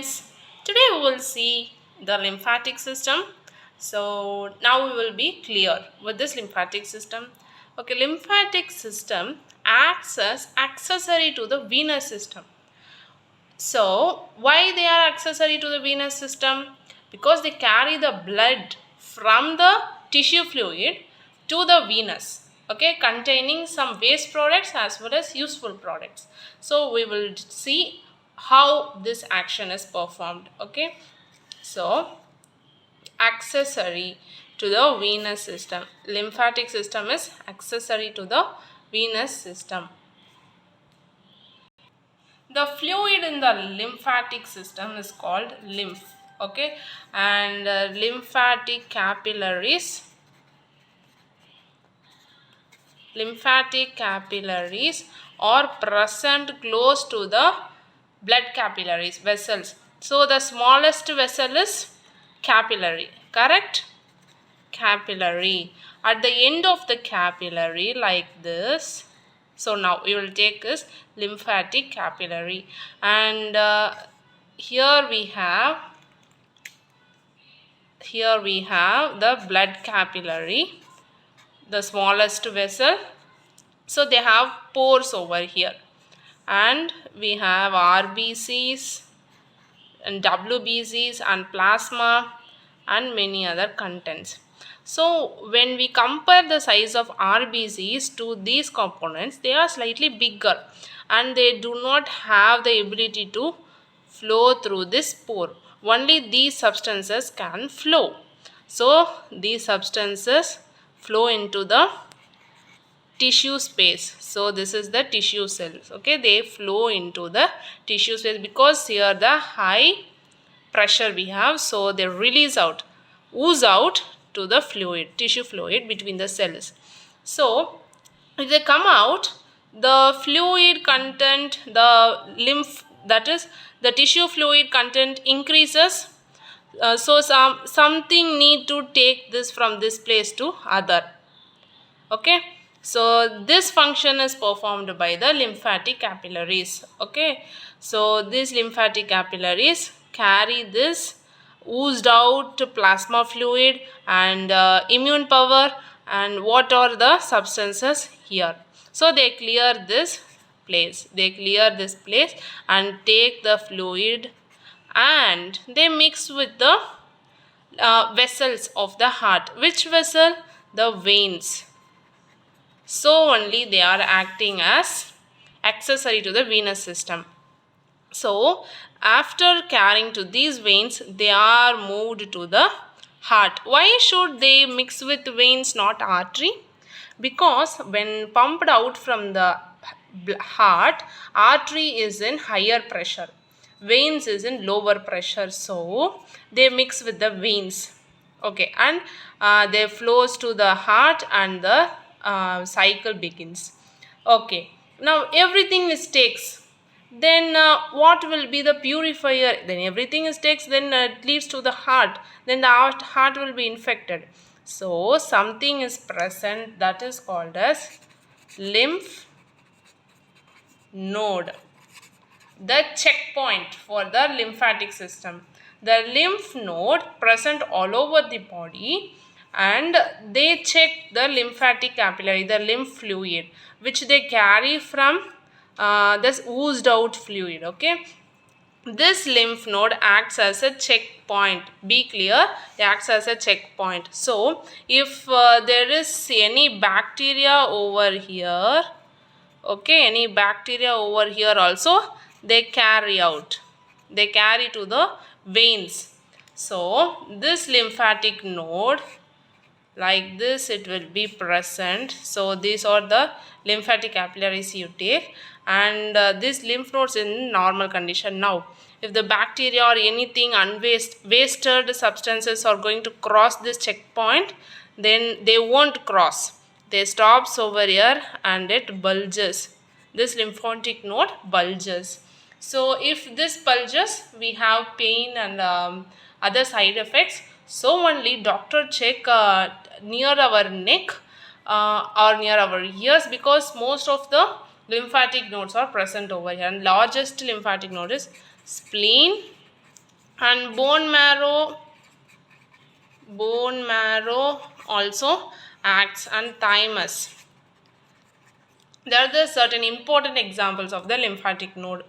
students, today we will see the lymphatic system. So now we will be clear with this lymphatic system. Okay, lymphatic system acts as accessory to the venous system. So why they are accessory to the venous system? Because they carry the blood from the tissue fluid to the venous, okay, containing some waste products as well as useful products. So we will see how this action is performed. Okay, so accessory to the venous system. Lymphatic system is accessory to the venous system. The fluid in the lymphatic system is called lymph, okay, and lymphatic capillaries are present close to the blood capillaries vessels. So the smallest vessel is capillary, correct? Capillary. At the end of the capillary, like this. So now we will take this lymphatic capillary, and here we have the blood capillary, the smallest vessel. So they have pores over here, and we have RBCs and WBCs and plasma and many other contents. So when we compare the size of RBCs to these components, they are slightly bigger and they do not have the ability to flow through this pore. Only these substances can flow. So these substances flow into the tissue space. So this is the tissue cells, okay, they flow into the tissue space because here the high pressure we have, so they ooze out to the tissue fluid between the cells. So if they come out, the fluid content, the lymph, that is the tissue fluid content increases. So something need to take this from this place to other. Okay, so this function is performed by the lymphatic capillaries. Okay, so these lymphatic capillaries carry this oozed out plasma fluid and immune power, and what are the substances here. So they clear this place, and take the fluid and they mix with the vessels of the heart. Which vessel? The veins. So only they are acting as accessory to the venous system. So after carrying to these veins, they are moved to the heart. Why should they mix with veins, not artery? Because when pumped out from the heart, artery is in higher pressure, veins is in lower pressure, so they mix with the veins. Okay, and they flows to the heart and the cycle begins. Okay, now everything is takes, then what will be the purifier? Then everything is takes, then it leads to the heart, then the heart will be infected. So something is present, that is called as lymph node, the checkpoint for the lymphatic system. The lymph node present all over the body, and they check the lymphatic capillary, the lymph fluid which they carry from this oozed out fluid. Okay, this lymph node acts as a checkpoint. Be clear, it acts as a checkpoint. So if there is any bacteria over here, okay, any bacteria over here also, they carry to the veins. So this lymphatic node, like this it will be present. So these are the lymphatic capillaries you take, and this lymph nodes in normal condition. Now if the bacteria or anything wasted substances are going to cross this checkpoint, then they won't cross, they stops over here and it bulges. This lymphatic node bulges. So if this bulges, we have pain and other side effects. So only doctor check near our neck or near our ears, because most of the lymphatic nodes are present over here, and largest lymphatic node is spleen, And bone marrow also acts, and thymus. There are the certain important examples of the lymphatic node.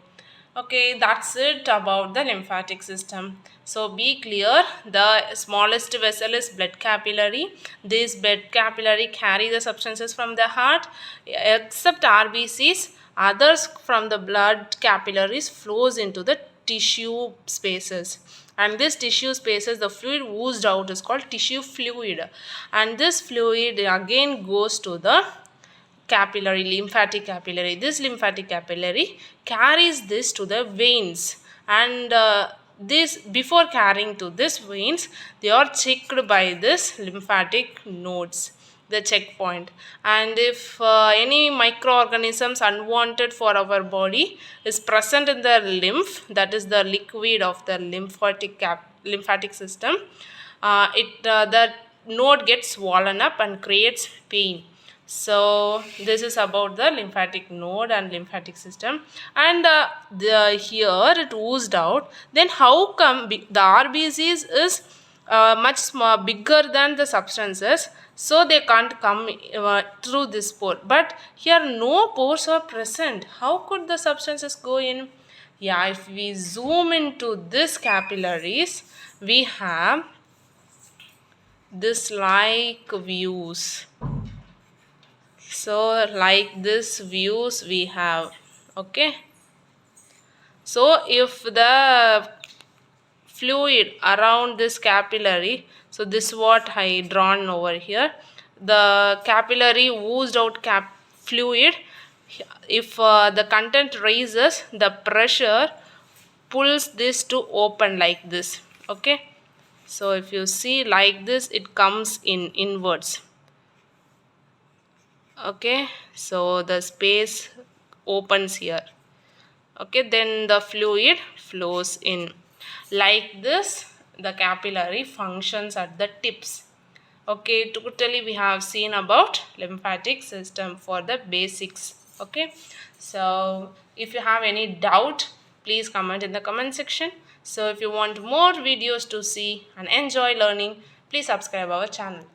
Okay, that's it about the lymphatic system. So be clear, the smallest vessel is blood capillary. This blood capillary carry the substances from the heart. Except RBCs, others from the blood capillaries flows into the tissue spaces, and this tissue spaces, the fluid oozed out is called tissue fluid, and this fluid again goes to the capillary, lymphatic capillary. This lymphatic capillary carries this to the veins, and this, before carrying to this veins, they are checked by this lymphatic nodes, the checkpoint. And if any microorganisms unwanted for our body is present in the lymph, that is the liquid of the lymphatic system, the node gets swollen up and creates pain. So this is about the lymphatic node and lymphatic system. And here it oozed out. Then how come the RBCs is much bigger than the substances, so they can't come through this pore, but here no pores are present. How could the substances go in? Yeah, if we zoom into this capillaries, we have this like views. So like this views we have. Okay, so if the fluid around this capillary, so this what I drawn over here, the capillary oozed out fluid, if the content rises, the pressure pulls this to open like this. Okay, so if you see like this, it comes in inwards. Okay, so the space opens here. Okay, then the fluid flows in like this. The capillary functions at the tips. Okay, totally we have seen about lymphatic system for the basics. Okay, so if you have any doubt, please comment in the comment section. So if you want more videos to see and enjoy learning, please subscribe our channel.